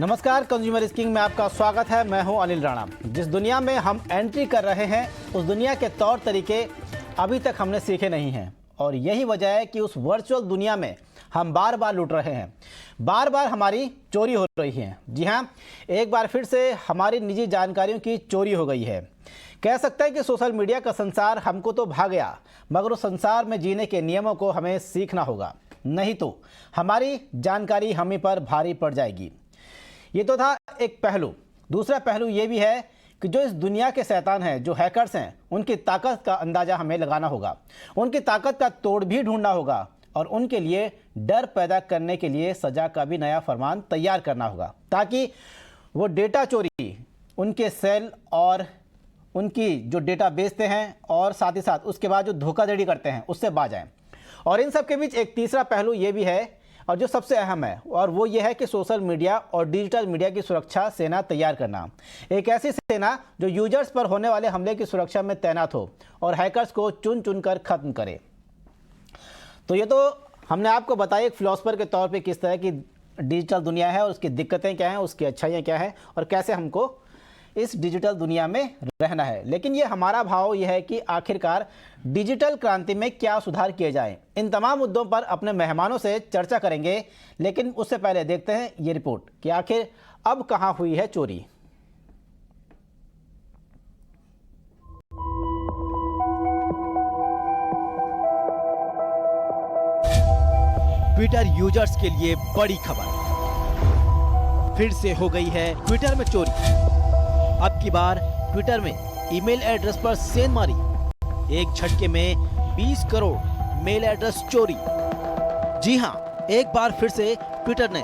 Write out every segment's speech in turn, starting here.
नमस्कार, consumer skiing में आपका स्वागत है। मैं हूं अनिल राणा। जिस दुनिया में हम एंट्री कर रहे हैं उस दुनिया के तौर तरीके अभी तक हमने सीखे नहीं हैं और यही वजह है कि उस वर्चुअल दुनिया में हम बार बार लूट रहे हैं, बार बार हमारी चोरी हो रही है। जी हाँ, एक बार फिर से हमारी निजी जानकारियों की चोरी हो गई है। कह सकते हैं कि सोशल मीडिया का संसार हमको तो भा गया, मगर उस संसार में जीने के नियमों को हमें सीखना होगा, नहीं तो हमारी जानकारी हम ही पर भारी पड़ जाएगी। ये तो था एक पहलू। दूसरा पहलू ये भी है कि जो इस दुनिया के शैतान हैं, जो हैकर्स हैं, उनकी ताकत का अंदाज़ा हमें लगाना होगा, उनकी ताकत का तोड़ भी ढूंढना होगा और उनके लिए डर पैदा करने के लिए सज़ा का भी नया फरमान तैयार करना होगा, ताकि वो डेटा चोरी, उनके सेल और उनकी जो डेटा बेचते हैं और साथ ही साथ उसके बाद जो धोखाधड़ी करते हैं उससे बाज आएँ। और इन सब के बीच एक तीसरा पहलू ये भी है और जो सबसे अहम है, और वो ये है कि सोशल मीडिया और डिजिटल मीडिया की सुरक्षा सेना तैयार करना। एक ऐसी सेना जो यूजर्स पर होने वाले हमले की सुरक्षा में तैनात हो और हैकर्स को चुन चुन कर खत्म करे। तो ये तो हमने आपको बताया एक फिलोसफर के तौर पे किस तरह की डिजिटल दुनिया है और उसकी दिक्कतें क्या हैं, उसकी अच्छाइयाँ क्या हैं और कैसे हमको इस डिजिटल दुनिया में रहना है। लेकिन ये हमारा भाव ये है कि आखिरकार डिजिटल क्रांति में क्या सुधार किए जाएं। इन तमाम मुद्दों पर अपने मेहमानों से चर्चा करेंगे, लेकिन उससे पहले देखते हैं ये रिपोर्ट कि आखिर अब कहां हुई है चोरी। ट्विटर यूजर्स के लिए बड़ी खबर। फिर से हो गई है ट्विटर में चोरी। अब की बार ट्विटर में ईमेल एड्रेस पर सेंध मारी। एक झटके में 20 करोड़ मेल एड्रेस चोरी। जी हां, एक बार फिर से ट्विटर ने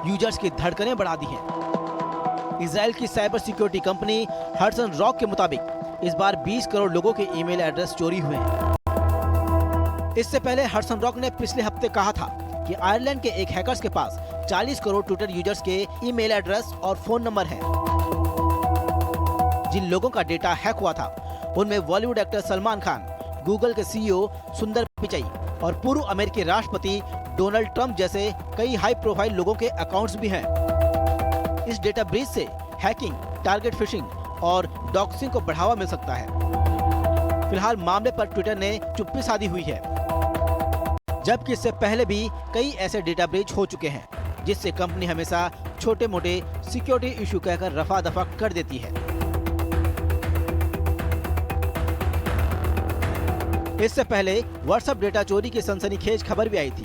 यूजर्स की धड़कनें बढ़ा दी हैं। इजराइल की cyber security company Hudson rock के मुताबिक इस बार 20 करोड़ लोगों के ईमेल एड्रेस चोरी हुए हैं। इससे पहले हडसन रॉक ने पिछले हफ्ते कहा था कि आयरलैंड के एक हैकर्स के पास 40 करोड़ ट्विटर यूजर्स के ईमेल एड्रेस और फोन नंबर हैं। जिन लोगों का डेटा हैक हुआ था उनमें बॉलीवुड एक्टर सलमान खान, गूगल के सीईओ सुंदर पिचाई और पूर्व अमेरिकी राष्ट्रपति डोनाल्ड ट्रंप जैसे कई हाई प्रोफाइल लोगों के अकाउंट्स भी हैं। इस डेटा ब्रीच से हैकिंग, टारगेट फिशिंग और डॉक्सिंग को बढ़ावा मिल सकता है। फिलहाल मामले पर ट्विटर ने चुप्पी साधी हुई है, जबकि इससे पहले भी कई ऐसे डेटा ब्रीच हो चुके हैं जिससे कंपनी हमेशा छोटे मोटे सिक्योरिटी इशू कहकर रफा दफा कर देती है। इससे पहले व्हाट्सएप डेटा चोरी की सनसनीखेज खबर भी आई थी,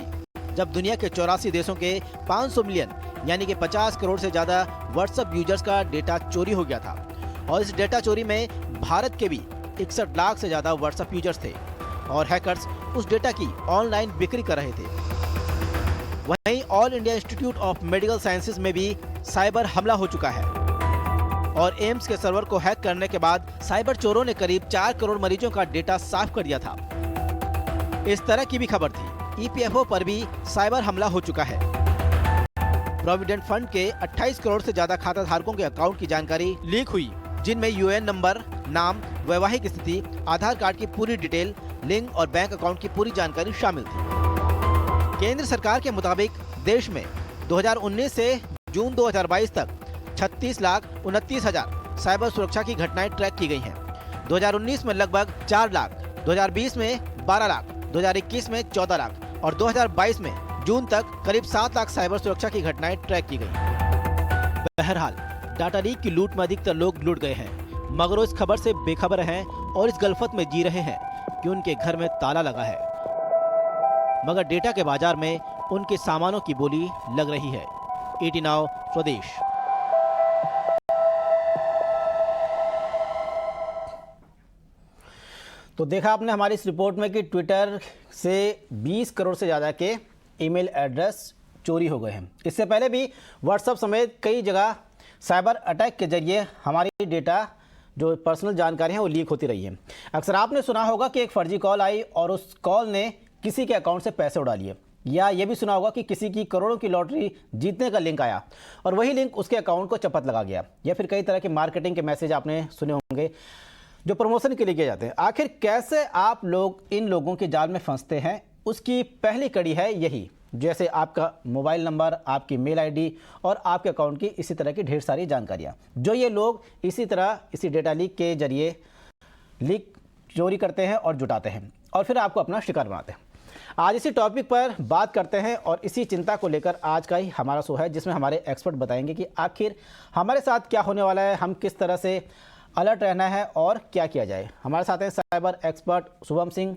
जब दुनिया के 84 देशों के 500 मिलियन यानी कि 50 करोड़ से ज्यादा व्हाट्सएप यूजर्स का डेटा चोरी हो गया था। और इस डेटा चोरी में भारत के भी 61 लाख से ज्यादा व्हाट्सएप यूजर्स थे और हैकर्स उस डेटा की ऑनलाइन बिक्री कर रहे थे। वहीं all India institute of medical sciences में भी साइबर हमला हो चुका है और एम्स के सर्वर को हैक करने के बाद साइबर चोरों ने करीब 4 करोड़ मरीजों का डेटा साफ कर दिया था। इस तरह की भी खबर थी। ईपीएफओ पर भी साइबर हमला हो चुका है। प्रोविडेंट फंड के 28 करोड़ से ज्यादा खाता धारकों के अकाउंट की जानकारी लीक हुई, जिनमें यूएएन नंबर, नाम, वैवाहिक स्थिति, आधार कार्ड की पूरी डिटेल, लिंक और बैंक अकाउंट की पूरी जानकारी शामिल थी। केंद्र सरकार के मुताबिक देश में 2019 से जून 2022 तक 36,29,000 साइबर सुरक्षा की घटनाएं ट्रैक की गई हैं। 2019 में लगभग 4 लाख, 2020 में 12 लाख, 2021 में 14 लाख और 2022 में जून तक करीब 7 लाख साइबर सुरक्षा की घटनाएं ट्रैक की गई। बहरहाल डाटा लीक की लूट में अधिकतर लोग लूट गए हैं, मगर वो इस खबर से बेखबर हैं और इस गलफत में जी रहे हैं कि उनके घर में ताला लगा है, मगर डेटा के बाजार में उनके सामानों की बोली लग रही है। ET Now स्वदेश। तो देखा आपने हमारी इस रिपोर्ट में कि ट्विटर से 20 करोड़ से ज़्यादा के ईमेल एड्रेस चोरी हो गए हैं। इससे पहले भी व्हाट्सएप समेत कई जगह साइबर अटैक के जरिए हमारी डेटा जो पर्सनल जानकारी है वो लीक होती रही है। अक्सर आपने सुना होगा कि एक फर्जी कॉल आई और उस कॉल ने किसी के अकाउंट से पैसे उड़ा लिए, या ये भी सुना होगा कि किसी की करोड़ों की लॉटरी जीतने का लिंक आया और वही लिंक उसके अकाउंट को चपत लगा गया, या फिर कई तरह के मार्केटिंग के मैसेज आपने सुने होंगे जो प्रमोशन के लिए किए जाते हैं। आखिर कैसे आप लोग इन लोगों के जाल में फंसते हैं, उसकी पहली कड़ी है यही जैसे आपका मोबाइल नंबर, आपकी मेल आईडी और आपके अकाउंट की इसी तरह की ढेर सारी जानकारियाँ, जो ये लोग इसी डेटा लीक के जरिए चोरी करते हैं और जुटाते हैं और फिर आपको अपना शिकार बनाते हैं। आज इसी टॉपिक पर बात करते हैं और इसी चिंता को लेकर आज का ही हमारा शो है, जिसमें हमारे एक्सपर्ट बताएंगे कि आखिर हमारे साथ क्या होने वाला है, हम किस तरह से अलर्ट रहना है और क्या किया जाए। हमारे साथ हैं cyber expert Shubham Singh,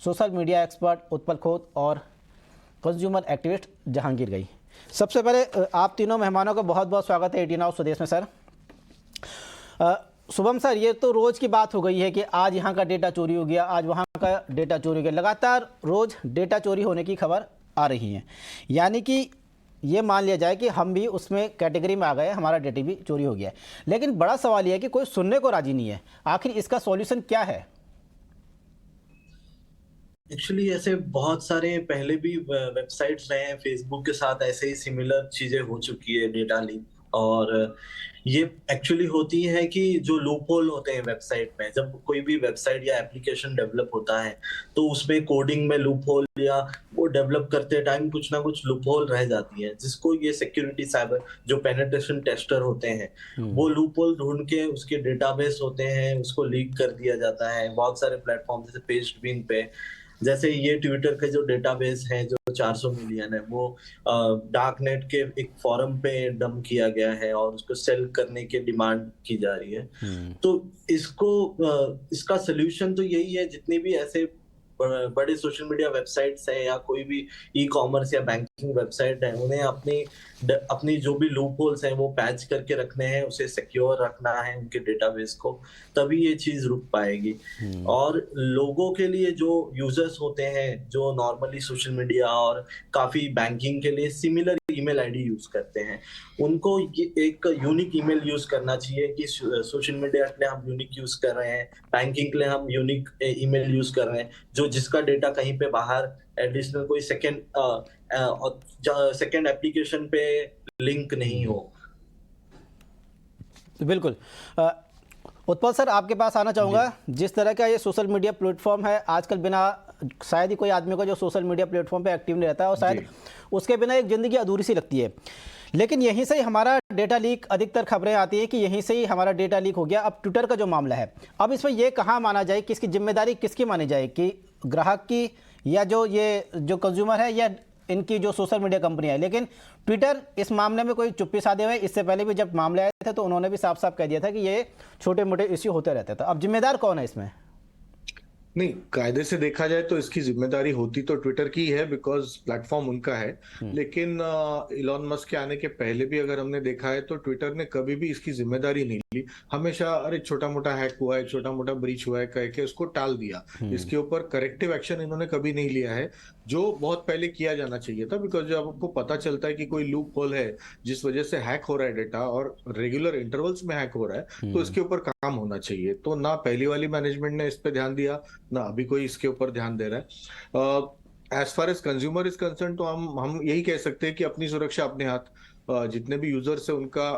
social media expert Utpal Khot और कंज्यूमर एक्टिविस्ट जहांगीर गई। सबसे पहले आप तीनों मेहमानों का बहुत बहुत स्वागत है 18 हाउस स्वदेश में। सर शुभम सर, ये तो रोज़ की बात हो गई है कि आज यहाँ का डेटा चोरी हो गया, आज वहाँ का डेटा चोरी हो गया, लगातार रोज़ डेटा चोरी होने की खबर आ रही है। यानी कि ये मान लिया जाए कि हम भी उसमें कैटेगरी में आ गए, हमारा डेटा भी चोरी हो गया है। लेकिन बड़ा सवाल यह है कि कोई सुनने को राजी नहीं है। आखिर इसका सॉल्यूशन क्या है? एक्चुअली ऐसे बहुत सारे पहले भी वेबसाइट्स रहे हैं, फेसबुक के साथ ऐसे ही सिमिलर चीजें हो चुकी है डेटा लीक। और ये एक्चुअली होती है कि जो लूप होल होते हैं वेबसाइट में, जब कोई भी वेबसाइट या एप्लीकेशन डेवलप होता है तो उसमें कोडिंग में लूप होल या वो डेवलप करते टाइम कुछ ना कुछ लूप होल रह जाती है, जिसको ये सिक्योरिटी साइबर जो पेनिट्रेशन टेस्टर होते हैं वो लूप होल ढूंढ के उसके डेटाबेस होते हैं उसको लीक कर दिया जाता है। बहुत सारे प्लेटफॉर्म जैसे पेस्टबीन पे, जैसे ये ट्विटर के जो डेटाबेस है जो 400 मिलियन है, वो डार्क नेट के एक फोरम पे डंप किया गया है और उसको सेल करने की डिमांड की जा रही है। तो इसका सोल्यूशन तो यही है, जितनी भी ऐसे बड़े सोशल मीडिया वेबसाइट्स हैं या कोई भी ई कॉमर्स या बैंकिंग वेबसाइट है, उन्हें अपनी जो भी लूप होल्स हैं वो पैच करके रखने हैं, उसे सिक्योर रखना है उनके डेटाबेस को, तभी ये चीज रुक पाएगी। और लोगों के लिए जो यूजर्स होते हैं जो नॉर्मली सोशल मीडिया और काफी बैंकिंग के लिए सिमिलर ईमेल आईडी यूज करते हैं, उनको एक यूनिक ईमेल यूज करना चाहिए कि सोशल मीडिया के लिए हम यूनिक यूज कर रहे हैं, बैंकिंग के लिए हम यूनिक ईमेल यूज कर रहे हैं, जो जिसका डेटा कहीं पे बाहर एडिशनल कोई सेकेंड एप्लीकेशन पे लिंक नहीं हो। बिल्कुल। उत्पल सर, आपके पास आना चाहूँगा। जिस तरह का ये सोशल मीडिया प्लेटफॉर्म है आजकल, बिना शायद ही कोई आदमी को जो सोशल मीडिया प्लेटफॉर्म पे एक्टिव नहीं रहता है और शायद उसके बिना एक ज़िंदगी अधूरी सी लगती है। लेकिन यहीं से ही हमारा डेटा लीक, अधिकतर खबरें आती हैं कि यहीं से ही हमारा डेटा लीक हो गया। अब ट्विटर का जो मामला है, अब इसमें ये कहाँ माना जाए, किसकी जिम्मेदारी किसकी मानी जाए, कि ग्राहक की या जो कंज्यूमर है या इनकी जो सोशल मीडिया कंपनियां है? लेकिन ट्विटर इस मामले में कोई चुप्पी साधे हुए, इससे पहले भी जब मामले आए थे तो उन्होंने भी साफ साफ कह दिया था कि ये छोटे मोटे इश्यू होते रहते थे। अब जिम्मेदार कौन है इसमें? नहीं, कायदे से देखा जाए तो इसकी जिम्मेदारी होती तो ट्विटर की है, बिकॉज प्लेटफॉर्म उनका है। लेकिन इलॉन मस्क के आने के पहले भी अगर हमने देखा है तो ट्विटर ने कभी भी इसकी जिम्मेदारी नहीं ली। हमेशा अरे छोटा मोटा हैक हुआ है, छोटा मोटा ब्रीच हुआ है कह के उसको टाल दिया। इसके ऊपर करेक्टिव एक्शन इन्होंने कभी नहीं लिया है, जो बहुत पहले किया जाना चाहिए था। बिकॉज जब आपको पता चलता है कि कोई लूप होल है जिस वजह से हैक हो रहा है डेटा और रेगुलर इंटरवल्स में हैक हो रहा है, तो इसके ऊपर काम होना चाहिए। तो ना पहली वाली मैनेजमेंट ने इस पे ध्यान दिया, ना अभी कोई इसके ऊपर ध्यान दे रहा है। As far as consumer is concern, तो हम यही कह सकते हैं कि अपनी सुरक्षा अपने हाथ। जितने भी यूजर्स है उनका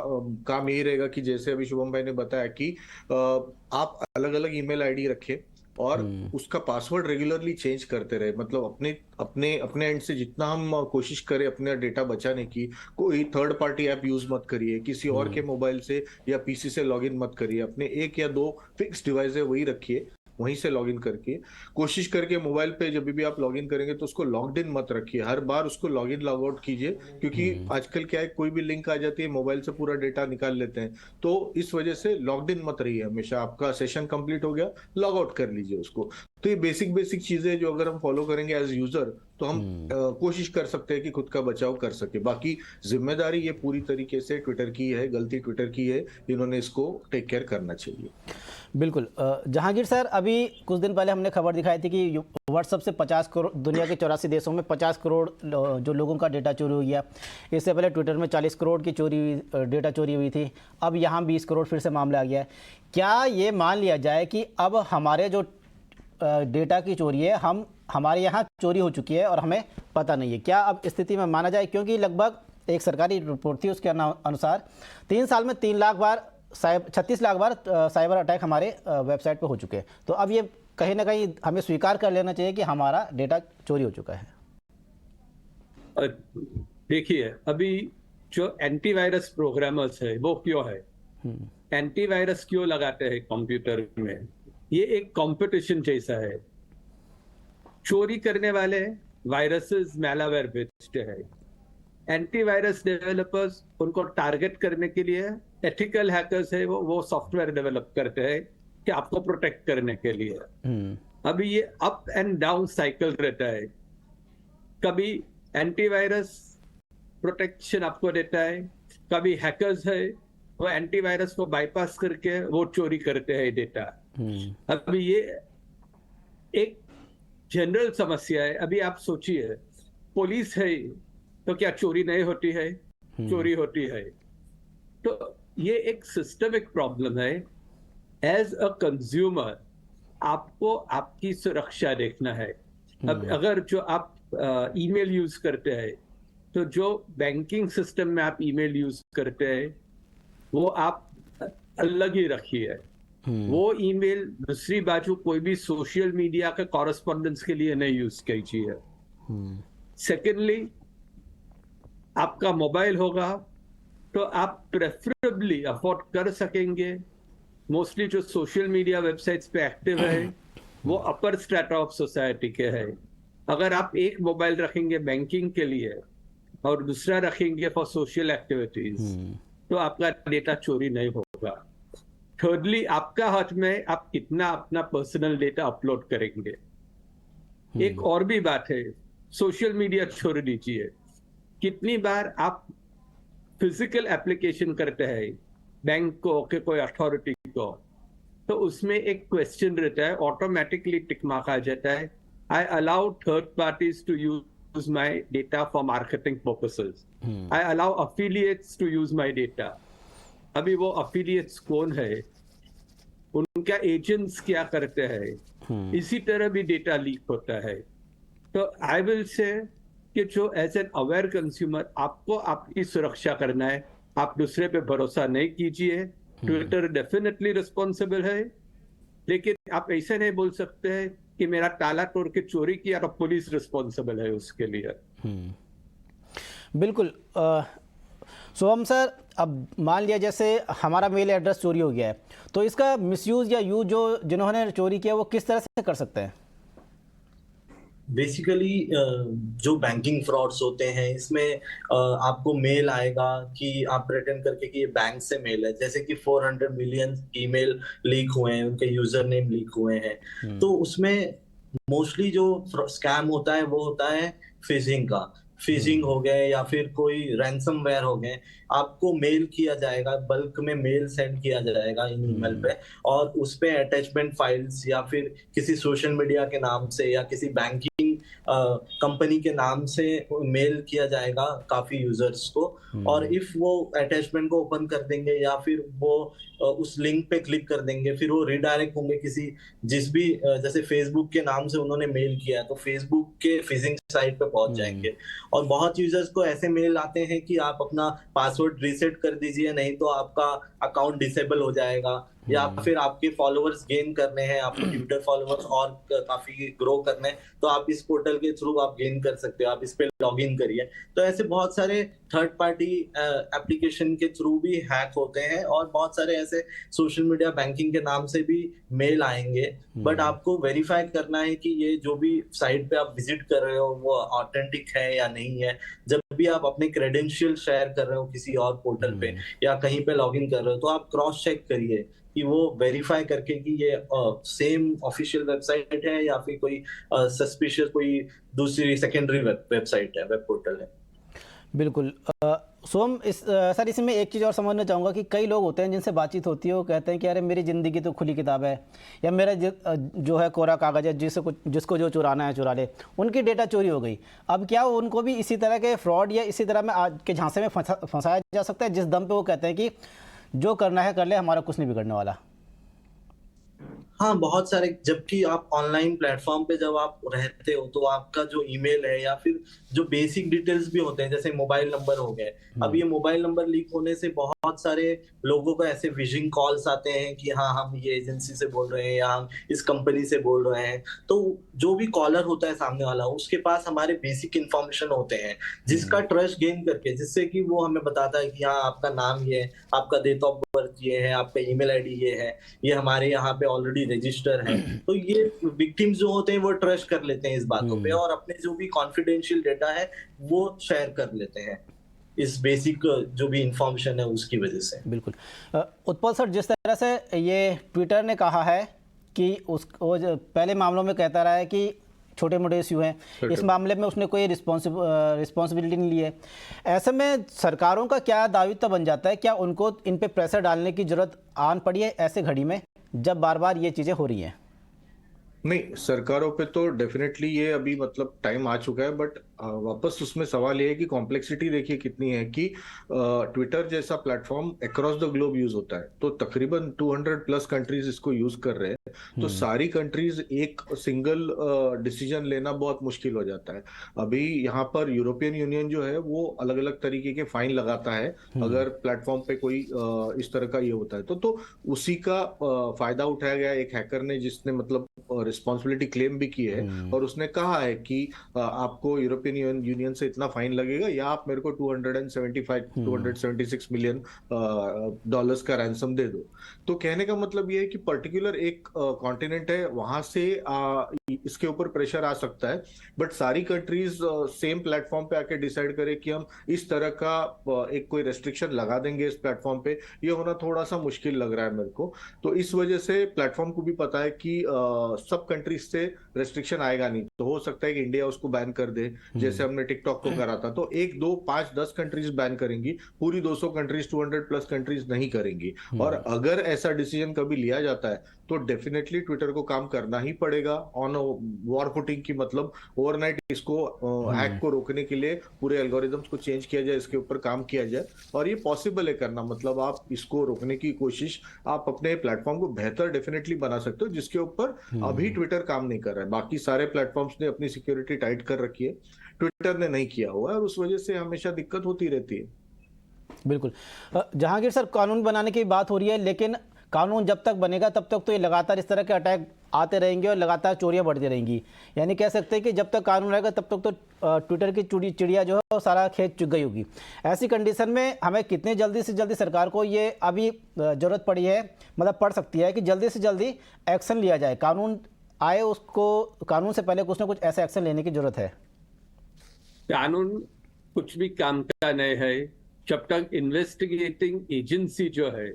काम यही रहेगा कि जैसे अभी शुभम भाई ने बताया कि आप अलग अलग ईमेल आईडी रखें और उसका पासवर्ड रेगुलरली चेंज करते रहे। मतलब अपने एंड से जितना हम कोशिश करें अपना डेटा बचाने की, कोई थर्ड पार्टी ऐप यूज मत करिए, किसी और के मोबाइल से या पीसी से लॉगिन मत करिए, अपने 1 या 2 फिक्स डिवाइस है वही रखिए, वहीं से लॉगिन करके कोशिश करके मोबाइल पे जब भी आप लॉगिन करेंगे तो उसको लॉग्ड इन मत रखिए, हर बार उसको लॉगिन लॉग आउट कीजिए। क्योंकि आजकल क्या है, कोई भी लिंक आ जाती है मोबाइल से पूरा डेटा निकाल लेते हैं, तो इस वजह से लॉग्ड इन मत रहिए हमेशा। आपका सेशन कंप्लीट हो गया, लॉग आउट कर लीजिए उसको। तो ये बेसिक चीजें जो अगर हम फॉलो करेंगे एज यूजर तो हम कोशिश कर सकते हैं कि खुद का बचाव कर सके। बाकी जिम्मेदारी ये पूरी तरीके से ट्विटर की है, गलती ट्विटर की है, इन्होंने इसको टेक केयर करना चाहिए। बिल्कुल। जहांगीर सर, अभी कुछ दिन पहले हमने खबर दिखाई थी कि व्हाट्सएप से 50 करोड़, दुनिया के 84 देशों में 50 करोड़ जो लोगों का डेटा चोरी हो गया। इससे पहले ट्विटर में 40 करोड़ की डेटा चोरी हुई थी। अब यहाँ 20 करोड़ फिर से मामला आ गया है। क्या ये मान लिया जाए कि अब हमारे जो डेटा की चोरी है, हमारे यहाँ चोरी हो चुकी है और हमें पता नहीं है? क्या अब स्थिति में माना जाए? क्योंकि लगभग एक सरकारी रिपोर्ट थी, उसके अनुसार 3 साल में 36 लाख बार साइबर अटैक हमारे वेबसाइट पर हो चुके हैं। तो अब ये कहीं ना कहीं हमें स्वीकार कर लेना चाहिए कि हमारा डेटा चोरी हो चुका है। देखिए, अभी जो एंटीवायरस प्रोग्रामर्स है वो क्यों है, एंटीवायरस क्यों लगाते हैं कंप्यूटर में, ये एक कंपटीशन जैसा है। चोरी करने वाले वायरसेस मैलावेयर बेचते हैं, एंटीवायरस डेवलपर्स उनको टारगेट करने के लिए एथिकल हैकर्स है वो सॉफ्टवेयर डेवलप करते हैं कि आपको प्रोटेक्ट करने के लिए। अभी ये अप एंड डाउन साइकिल रहता है, कभी एंटीवायरस प्रोटेक्शन आपको देता है, कभी हैकर्स है वो एंटीवायरस को बाईपास करके वो चोरी करते हैं डेटा। अभी ये एक जनरल समस्या है। अभी आप सोचिए, पुलिस है तो क्या चोरी नहीं होती है? चोरी होती है। तो ये एक सिस्टमिक प्रॉब्लम है। एज अ कंज्यूमर आपको आपकी सुरक्षा देखना है। अब अगर जो आप ईमेल यूज करते हैं, तो जो बैंकिंग सिस्टम में आप ईमेल यूज करते हैं वो आप अलग ही रखिए। वो ईमेल दूसरी बाजू कोई भी सोशल मीडिया के कॉरेस्पॉन्डेंस के लिए नहीं यूज कीजिए। सेकेंडली, आपका मोबाइल होगा तो आप प्रेफरेबली अफोर्ड कर सकेंगे। मोस्टली जो सोशल मीडिया वेबसाइट्स पे एक्टिव है वो अपर स्ट्रेटा ऑफ सोसाइटी के हैं। अगर आप एक मोबाइल रखेंगे बैंकिंग के लिए और दूसरा रखेंगे फॉर सोशल एक्टिविटीज, तो आपका डेटा चोरी नहीं होगा। थर्डली, आपका हाथ में आप कितना अपना पर्सनल डेटा अपलोड करेंगे। एक और भी बात है, सोशल मीडिया छोड़ दीजिए, कितनी बार आप फिजिकल एप्लीकेशन करते हैं बैंक को कि कोई अथॉरिटी को, तो उसमें एक क्वेश्चन रहता है, ऑटोमेटिकली टिक मार्क आ जाता है, I allow third parties to use my data for marketing purposes, I allow affiliates to use my data. अभी वो अफिलिएट्स कौन है, उनका एजेंट्स क्या करते हैं, इसी तरह भी डेटा लीक होता है। तो आई विल से कि जो एज एन अवेयर कंज्यूमर आपको आपकी सुरक्षा करना है, आप दूसरे पे भरोसा नहीं कीजिए। ट्विटर डेफिनेटली रिस्पॉन्सिबल है, लेकिन आप ऐसे नहीं बोल सकते हैं कि मेरा ताला तोड़ के चोरी किया तो पुलिस रिस्पॉन्सिबल है उसके लिए। बिल्कुल। सोहम सर, अब मान लिया जैसे हमारा मेल एड्रेस चोरी हो गया है, तो इसका मिसयूज या यूज जो जिन्होंने चोरी किया वो किस तरह से कर सकते हैं? बेसिकली जो बैंकिंग फ्रॉड्स होते हैं इसमें आपको मेल आएगा कि आप प्रेटेंड करके कि ये बैंक से मेल है, जैसे कि 400 मिलियन ईमेल लीक हुए हैं, उनके यूजर नेम लीक हुए हैं। तो उसमें मोस्टली जो स्कैम होता है वो होता है फिशिंग का। फिशिंग हो गए या फिर कोई रैंसमवेयर हो गए, आपको मेल किया जाएगा, बल्क में मेल सेंड किया जाएगा इन ईमेल पे, और उस पे अटैचमेंट फाइल्स या फिर किसी सोशल मीडिया के नाम से या किसी बैंकिंग कंपनी के नाम से मेल किया जाएगा काफी यूजर्स को। और इफ वो अटैचमेंट को ओपन कर देंगे या फिर वो उस लिंक पे क्लिक कर देंगे, फिर वो रिडायरेक्ट होंगे किसी जिस भी जैसे फेसबुक के नाम से उन्होंने मेल किया है तो फेसबुक के फिशिंग साइट पे पहुंच जाएंगे। और बहुत यूजर्स को ऐसे मेल आते हैं कि आप अपना पासवर्ड रीसेट कर दीजिए, नहीं तो आपका अकाउंट डिसेबल हो जाएगा, या फिर आपके फॉलोअर्स गेन करने हैं, आपको ट्विटर फॉलोअर्स और काफी ग्रो करने हैं, तो आप इस पोर्टल के थ्रू आप गेन कर सकते हो, आप इस पे लॉग इन करिए। तो ऐसे बहुत सारे थर्ड पार्टी एप्लीकेशन के थ्रू भी हैक होते हैं, और बहुत सारे ऐसे सोशल मीडिया बैंकिंग के नाम से भी मेल आएंगे। बट आपको वेरीफाई करना है कि ये जो भी साइट पे आप विजिट कर रहे हो वो ऑथेंटिक है या नहीं है। जब भी आप अपने क्रेडेंशियल शेयर कर रहे हो किसी और पोर्टल पे या कहीं पे लॉग इन कर रहे हो, तो आप क्रॉस चेक करिए कि वो वेरीफाई करके कि ये सेम ऑफिशियल वेबसाइट है या फिर कोई सस्पिशियस कोई दूसरी सेकेंडरी वेबसाइट है, वेब पोर्टल है। बिल्कुल। सोम, सर इसमें एक चीज़ और समझना चाहूँगा कि कई लोग होते हैं जिनसे बातचीत होती है, वो कहते हैं कि अरे मेरी ज़िंदगी तो खुली किताब है, या मेरा जो है कोरा कागज़ है, जिसको जो चुराना है चुरा ले। उनकी डेटा चोरी हो गई, अब क्या उनको भी इसी तरह के फ्रॉड या इसी तरह में आज के झांसे में फंसाया जा सकता है, जिस दम पे वो कहते हैं कि जो करना है कर ले, हमारा कुछ नहीं बिगड़ने वाला? हाँ, बहुत सारे, जबकि आप ऑनलाइन प्लेटफॉर्म पे जब आप रहते हो तो आपका जो ईमेल है या फिर जो बेसिक डिटेल्स भी होते हैं, जैसे मोबाइल नंबर हो गए, अब ये मोबाइल नंबर लीक होने से बहुत बहुत सारे लोगों को ऐसे फिशिंग कॉल्स आते हैं कि हाँ हम ये एजेंसी से बोल रहे हैं या हम इस कंपनी से बोल रहे हैं। तो जो भी कॉलर होता है सामने वाला, उसके पास हमारे बेसिक इंफॉर्मेशन होते हैं जिसका ट्रस्ट गेन करके, जिससे कि वो हमें बताता है कि हाँ आपका नाम ये है, आपका डेट ऑफ बर्थ ये है, आपका ईमेल आईडी ये है, ये हमारे यहाँ पे ऑलरेडी रजिस्टर है। तो ये विक्टिम्स जो होते हैं वो ट्रस्ट कर लेते हैं इस बातों पे और अपने जो भी कॉन्फिडेंशियल डेटा है वो शेयर कर लेते हैं इस बेसिक जो भी इंफॉर्मेशन है उसकी वजह से। बिल्कुल। उत्पल सर, जिस तरह से ये ट्विटर ने कहा है कि वो पहले मामलों में कहता रहा है कि छोटे मोटे इश्यू हैं, इस मामले में उसने कोई रिस्पॉन्सिबिलिटी नहीं ली है, ऐसे में सरकारों का क्या दायित्व बन जाता है? क्या उनको इन पे प्रेशर डालने की जरूरत आन पड़ी है ऐसे घड़ी में जब बार बार ये चीज़ें हो रही हैं? नहीं, सरकारों पे तो डेफिनेटली ये अभी मतलब टाइम आ चुका है, बट वापस उसमें सवाल ये है कि कॉम्प्लेक्सिटी देखिए कितनी है कि ट्विटर जैसा platform across the globe use होता है, तो तकरीबन 200 प्लस कंट्रीज इसको यूज कर रहे हैं। तो सारी कंट्रीज एक सिंगल डिसीजन लेना बहुत मुश्किल हो जाता है। अभी यहाँ पर यूरोपियन यूनियन जो है वो अलग अलग तरीके के फाइन लगाता है अगर प्लेटफॉर्म पे कोई इस तरह का ये होता है। तो उसी का फायदा उठाया गया एक हैकर ने, जिसने मतलब रिस्पॉन्सिबिलिटी क्लेम भी की है और उसने कहा है कि आपको यूरोपियन यूनियन से इतना फाइन लगेगा या आप मेरे को 276 मिलियन डॉलर्स का रैंसम दे दो। तो कहने का मतलब ये है कि पर्टिकुलर एक कॉन्टिनेंट है, वहां से इसके ऊपर प्रेशर आ सकता है, बट सारी कंट्रीज सेम प्लेटफॉर्म पे आके डिसाइड करे कि हम इस तरह का एक कोई रेस्ट्रिक्शन लगा देंगे इस प्लेटफॉर्म पे, ये होना थोड़ा सा मुश्किल लग रहा है मेरे को। तो इस वजह से प्लेटफॉर्म को भी पता है कि सब कंट्रीज से रेस्ट्रिक्शन आएगा नहीं, तो हो सकता है कि इंडिया उसको बैन कर दे जैसे हमने टिकटॉक को करा था। तो 1, 2, 5, 10 कंट्रीज बैन करेंगी, पूरी 200 कंट्रीज 200 प्लस कंट्रीज नहीं करेंगी। और अगर ऐसा डिसीजन कभी लिया जाता है तो डेफिनेटली ट्विटर को काम करना ही पड़ेगा ऑन वॉर फुटिंग की, मतलब ओवरनाइट इसको हैक को रोकने के लिए पूरे एल्गोरिथम्स को चेंज किया जाए, इसके ऊपर काम किया जाए। और ये पॉसिबल है करना, मतलब आप इसको रोकने की कोशिश, आप अपने प्लेटफॉर्म को बेहतर डेफिनेटली बना सकते हो, जिसके ऊपर अभी ट्विटर काम नहीं कर रहा है। बाकी सारे प्लेटफॉर्म्स ने अपनी सिक्योरिटी टाइट कर रखी है, ट्विटर ने नहीं किया हुआ है और उस वजह से हमेशा दिक्कत होती रहती है। बिल्कुल। जहांगीर सर, कानून बनाने की बात हो रही है, लेकिन कानून जब तक बनेगा तब तक तो ये लगातार इस तरह के अटैक आते रहेंगे और लगातार चोरियां बढ़ती रहेंगी। यानी कह सकते हैं कि जब तक कानून रहेगा तब तक तो ट्विटर की चिड़िया जो है वो सारा खेत चुग गई होगी। ऐसी कंडीशन में हमें कितने जल्दी से जल्दी सरकार को ये अभी ज़रूरत पड़ी है, मतलब पड़ सकती है कि जल्दी से जल्दी एक्शन लिया जाए, कानून आए उसको, कानून से पहले कुछ ना कुछ ऐसा एक्शन लेने की जरूरत है? कानून कुछ भी काम का नहीं है जब तक इन्वेस्टिगेटिंग एजेंसी जो है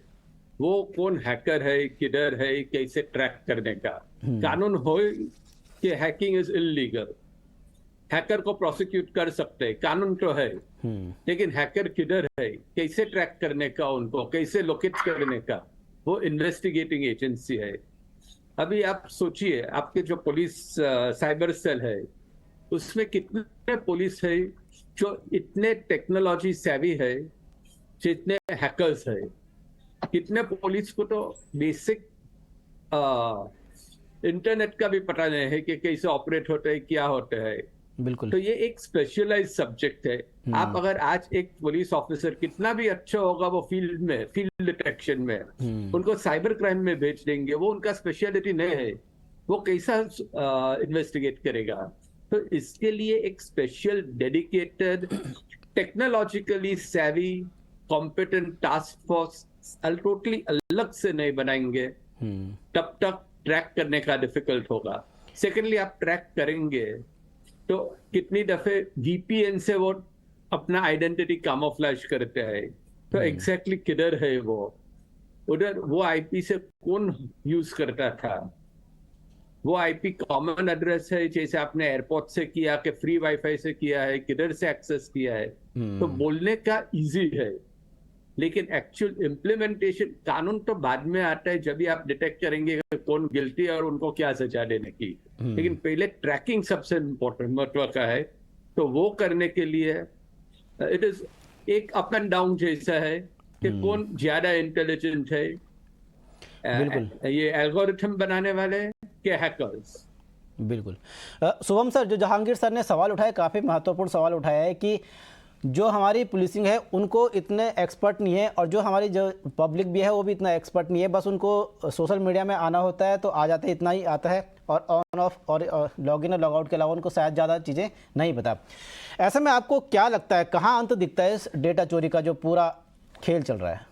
वो कौन हैकर है, किधर है, कैसे ट्रैक करने का कानून हो कि हैकिंग इज इलीगल, हैकर को प्रोसिक्यूट कर सकते हैं, कानून तो है, लेकिन हैकर किधर है, कैसे ट्रैक करने का, उनको कैसे लोकेट करने का, वो इन्वेस्टिगेटिंग एजेंसी है। अभी आप सोचिए, आपके जो पुलिस साइबर सेल है उसमें कितने पुलिस है जो इतने टेक्नोलॉजी सेवी है, जितने हैकर्स है। कितने पुलिस को तो बेसिक इंटरनेट का भी पता नहीं है कि कैसे ऑपरेट होते हैं, क्या होते हैं। बिल्कुल। तो ये एक स्पेशलाइज्ड सब्जेक्ट है। आप अगर आज एक पुलिस ऑफिसर कितना भी अच्छा होगा वो फील्ड में, फील्ड डिटेक्शन में, उनको साइबर क्राइम में भेज देंगे, वो उनका स्पेशलिटी नहीं है, वो कैसा इन्वेस्टिगेट करेगा? तो इसके लिए एक स्पेशल डेडिकेटेड टेक्नोलॉजिकली सेवी कॉम्पिटेंट टास्क फोर्स टोटली अलग से नहीं बनाएंगे तब तक ट्रैक करने का डिफिकल्ट होगा। सेकेंडली, आप ट्रैक करेंगे तो कितनी दफे वीपीएन से वो अपना आइडेंटिटी कैमोफ्लेज करते हैं, तो एग्जैक्टली किधर है वो, उधर वो आईपी से कौन यूज करता था, वो आईपी कॉमन एड्रेस है जैसे आपने एयरपोर्ट से किया कि फ्री वाईफाई से किया है, किधर से एक्सेस किया है, तो बोलने का इजी है, लेकिन एक्चुअल इम्प्लीमेंटेशन कानून तो बाद में आता है जब भी आप डिटेक्ट करेंगे कौन गिल्टी है और उनको क्या सजा देने की। लेकिन पहले ट्रैकिंग सबसे इम्पोर्टेंट महत्व का है, तो वो करने के लिए इट इज एक अप एंड डाउन जैसा है कि कौन ज्यादा इंटेलिजेंट है, ये एल्गोरिथम बनाने वाले के हैकर्स। बिल्कुल। शुभम सर, जो जहांगीर सर ने सवाल उठाया, काफ़ी महत्वपूर्ण सवाल उठाया है कि जो हमारी पुलिसिंग है उनको इतने एक्सपर्ट नहीं है, और जो हमारी जो पब्लिक भी है वो भी इतना एक्सपर्ट नहीं है। बस उनको सोशल मीडिया में आना होता है तो आ जाते हैं, इतना ही आता है, और ऑन ऑफ और लॉग इन और लॉग आउट के अलावा उनको शायद ज़्यादा चीज़ें नहीं पता। ऐसे में आपको क्या लगता है कहाँ अंत दिखता है इस डेटा चोरी का जो पूरा खेल चल रहा है?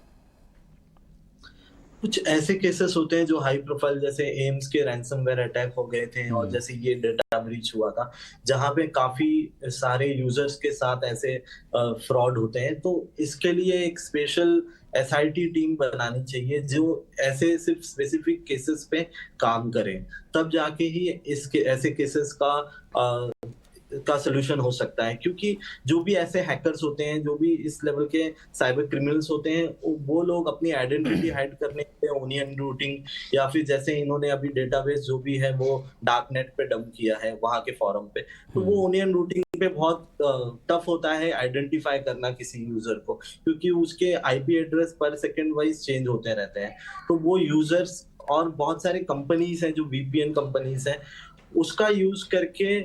कुछ ऐसे केसेस होते हैं जो हाई प्रोफाइल, जैसे एम्स के रैंसमवेयर अटैक हो गए थे, और जैसे ये डेटा ब्रीच हुआ था जहां पे काफी सारे यूजर्स के साथ ऐसे फ्रॉड होते हैं। तो इसके लिए एक स्पेशल एसआईटी टीम बनानी चाहिए जो ऐसे सिर्फ स्पेसिफिक केसेस पे काम करे, तब जाके ही इसके ऐसे केसेस का सोल्यूशन हो सकता है। क्योंकि जो भी ऐसे हैकर्स होते हैं, जो भी इस लेवल के साइबर क्रिमिनल्स होते हैं, वो लोग अपनी आइडेंटिटी हाइड करने के लिए ओनियन रूटिंग, या फिर जैसे इन्होंने अभी डेटाबेस जो भी है वो डार्क नेट पे डंप किया है वहां के फॉरम पे, तो वो ओनियन रूटिंग पे बहुत टफ होता है आइडेंटिफाई करना किसी यूजर को, क्योंकि उसके आईपी एड्रेस पर सेकंड वाइज चेंज होते रहते हैं। तो वो यूजर्स और बहुत सारे कंपनीज हैं जो वीपीएन कंपनीज हैं, उसका यूज करके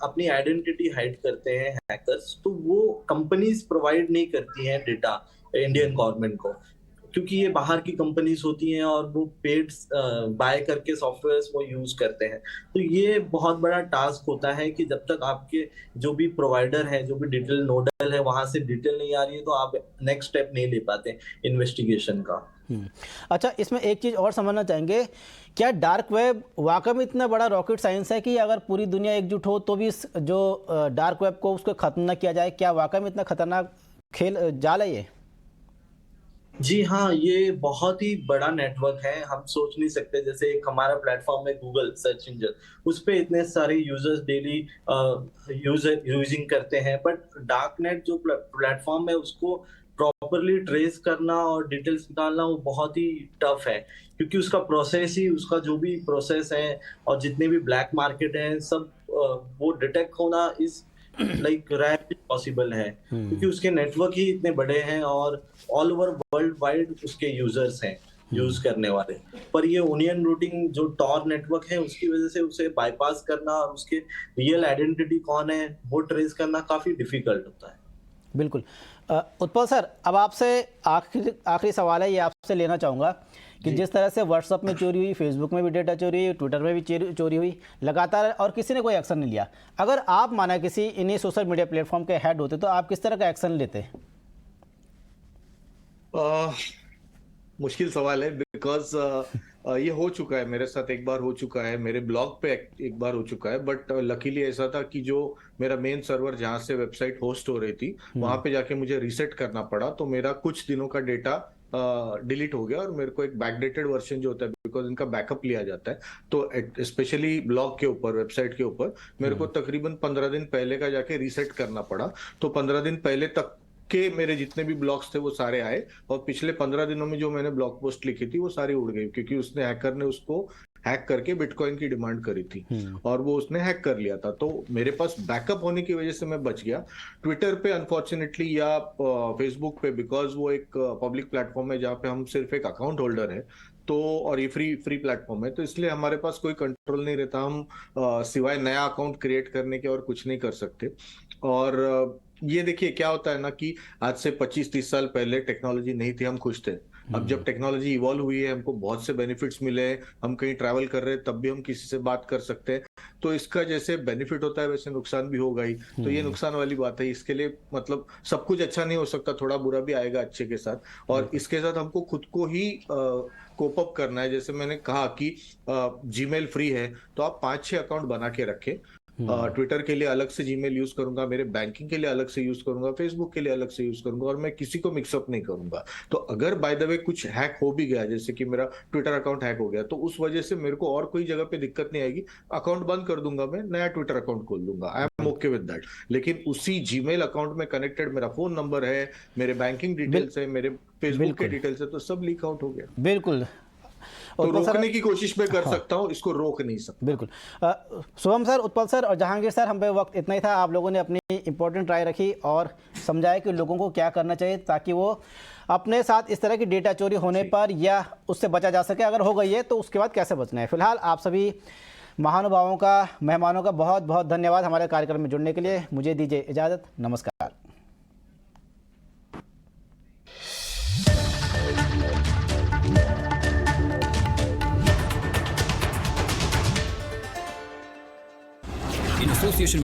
अपनी आइडेंटिटी हाइड करते हैं हैकर्स। तो वो कंपनीज प्रोवाइड नहीं करती हैं डेटा इंडियन गवर्नमेंट को, क्योंकि ये बाहर की कंपनीज होती हैं और वो पेड बाय करके सॉफ्टवेयर्स वो यूज करते हैं। तो ये बहुत बड़ा टास्क होता है कि जब तक आपके जो भी प्रोवाइडर है, जो भी डिटेल नोडल है, वहां से डिटेल नहीं आ रही है, तो आप नेक्स्ट स्टेप नहीं ले पाते इन्वेस्टिगेशन का। अच्छा, इसमें एक चीज़ और समझना चाहेंगे, क्या डार्क वेब वाकई में इतना बड़ा रॉकेट साइंस है कि अगर पूरी दुनिया एकजुट हो तो भी इस जो डार्क वेब को उसको ख़त्म ना किया जाए? क्या वाकई में इतना खतरनाक खेल जाल है ये? जी हाँ, ये बहुत ही बड़ा नेटवर्क है, हम सोच नहीं सकते। जैसे एक हमारा प्लेटफॉर्म है गूगल सर्च इंजन, उस पे इतने सारे यूजर्स डेली यूजिंग करते हैं, बट डार्क नेट जो प्लेटफॉर्म है उसको प्रॉपरली ट्रेस करना और डिटेल्स निकालना वो बहुत ही टफ है, क्योंकि उसका प्रोसेस ही, उसका जो भी प्रोसेस है और जितने भी ब्लैक मार्केट हैं सब वो डिटेक्ट होना इस लाइक रैपिड पॉसिबल है, क्योंकि उसके नेटवर्क ही इतने बड़े हैं और ऑल ओवर वर्ल्ड वाइड उसके यूजर्स हैं यूज करने वाले। पर ये ओनियन रूटिंग जो टॉर नेटवर्क है उसकी वजह से उसे बाईपास करना और उसके रियल आइडेंटिटी कौन है वो ट्रेस करना काफी डिफिकल्ट होता है। बिल्कुल। उत्पल सर, अब आपसे आखिरी सवाल है, ये आपसे लेना चाहूँगा कि जिस तरह से व्हाट्सएप में चोरी हुई, फेसबुक में भी डेटा चोरी हुई, ट्विटर में भी चोरी हुई लगातार, और किसी ने कोई एक्शन नहीं लिया, अगर आप माना किसी इन्हीं सोशल मीडिया प्लेटफॉर्म के हेड होते तो आप किस तरह का एक्शन लेते? मुश्किल सवाल है, बिकॉज ये हो चुका है मेरे साथ, एक बार हो चुका है, मेरे ब्लॉग पे एक बार हो चुका है। बट लकीली ऐसा था कि जो मेरा मेन सर्वर जहां से वेबसाइट होस्ट हो रही थी वहां पे जाके मुझे रीसेट करना पड़ा, तो मेरा कुछ दिनों का डेटा डिलीट हो गया और मेरे को एक बैकडेटेड वर्जन जो होता है, बिकॉज इनका बैकअप लिया जाता है, तो स्पेशली ब्लॉग के ऊपर, वेबसाइट के ऊपर मेरे को तकरीबन 15 दिन पहले का जाके रीसेट करना पड़ा। तो 15 दिन पहले तक के मेरे जितने भी ब्लॉग्स थे वो सारे आए, और पिछले 15 दिनों में जो मैंने ब्लॉग पोस्ट लिखी थी वो सारी उड़ गई, क्योंकि उसने हैकर ने उसको हैक करके बिटकॉइन की डिमांड करी थी और वो उसने हैक कर लिया था। तो मेरे पास बैकअप होने की वजह से मैं बच गया। ट्विटर पे अनफॉर्चुनेटली या फेसबुक पे, बिकॉज वो एक पब्लिक प्लेटफॉर्म है जहाँ पे हम सिर्फ एक अकाउंट होल्डर है, तो और ये फ्री प्लेटफॉर्म है, तो इसलिए हमारे पास कोई कंट्रोल नहीं रहता, हम सिवाय नया अकाउंट क्रिएट करने के और कुछ नहीं कर सकते। और ये देखिए क्या होता है ना कि आज से 25-30 साल पहले टेक्नोलॉजी नहीं थी, हम खुश थे। अब जब टेक्नोलॉजी इवॉल्व हुई है, हमको बहुत से बेनिफिट्स मिले हैं, हम कहीं ट्रैवल कर रहे हैं तब भी हम किसी से बात कर सकते हैं, तो इसका जैसे बेनिफिट होता है वैसे नुकसान भी होगा ही। तो ये नुकसान वाली बात है, इसके लिए मतलब सब कुछ अच्छा नहीं हो सकता, थोड़ा बुरा भी आएगा अच्छे के साथ, और इसके साथ हमको खुद को ही कोप अप करना है। जैसे मैंने कहा कि जीमेल फ्री है, तो आप 5-6 अकाउंट बना के रखें। ट्विटर के लिए अलग से जीमेल यूज करूंगा, मेरे बैंकिंग के लिए अलग से यूज करूंगा, फेसबुक के लिए अलग से यूज करूंगा, और मैं किसी को मिक्सअप नहीं करूंगा। तो अगर बाय द वे कुछ हैक हो भी गया, जैसे कि मेरा ट्विटर अकाउंट हैक हो गया, तो उस वजह से मेरे को और कोई जगह पे दिक्कत नहीं आएगी, अकाउंट बंद कर दूंगा, मैं नया ट्विटर अकाउंट खोल दूंगा, I am okay with that. लेकिन उसी जीमेल अकाउंट में कनेक्टेड मेरा फोन नंबर है, मेरे बैंकिंग डिटेल्स है, मेरे फेसबुक के डिटेल्स है, तो सब लीक आउट हो गया। बिल्कुल, तो रोकने की कोशिश मैं कर सकता हूं, इसको रोक नहीं सकता। बिल्कुल। शुभम सर, उत्पल सर और जहांगीर सर, हम पे वक्त इतना ही था। आप लोगों ने अपनी इंपॉर्टेंट राय रखी और समझाया कि लोगों को क्या करना चाहिए ताकि वो अपने साथ इस तरह की डेटा चोरी होने पर या उससे बचा जा सके, अगर हो गई है तो उसके बाद कैसे बचना है। फिलहाल आप सभी महानुभावों का, मेहमानों का बहुत बहुत धन्यवाद हमारे कार्यक्रम में जुड़ने के लिए। मुझे दीजिए इजाज़त, नमस्कार। in association